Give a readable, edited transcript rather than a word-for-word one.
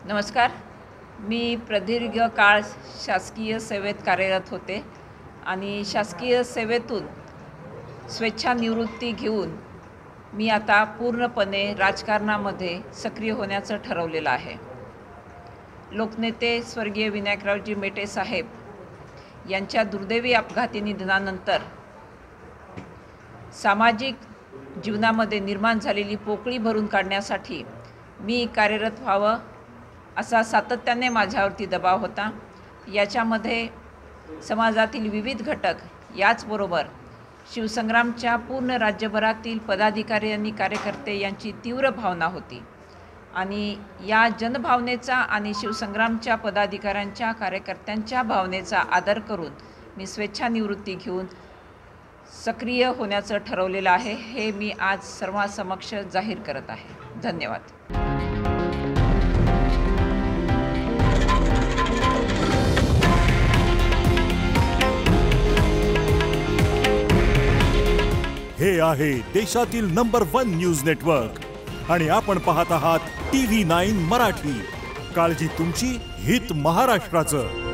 नमस्कार. मी प्रदीर्घ काळ शासकीय सेवेत कार्यरत होते आणि शासकीय सेवेतून स्वेच्छानिवृत्ती घेऊन मी आता पूर्णपणे राजकारणामध्ये सक्रिय होण्याचं ठरवलेलं आहे. लोकनेते स्वर्गीय विनायकरावजी मेटे साहेब यांच्या दुर्दैवी अपघाती निधनानंतर सामाजिक जीवनामध्ये निर्माण झालेली पोकळी भरून काढण्यासाठी मी कार्यरत व्हावं असा सातत्याने माझ्यावरती दबाव होता. याच्यामध्ये समाजातील विविध घटक याचबरोबर शिवसंग्रामच्या पूर्ण राज्यभरातील पदाधिकारी आणि कार्यकर्ते यांची तीव्र भावना होती आणि या जनभावनेचा आणि शिवसंग्रामच्या पदाधिकाऱ्यांच्या कार्यकर्त्यांच्या भावनेचा आदर करून मी स्वेच्छानिवृत्ती घेऊन सक्रिय होण्याचं ठरवलेलं आहे. हे मी आज सर्वांसमक्ष जाहीर करत आहे. धन्यवाद. हे आहे देशातील नंबर 1 न्यूज नेटवर्क आणि आपण पाहत आहात TV9 मराठी. काळजी तुमची, हित महाराष्ट्राचं.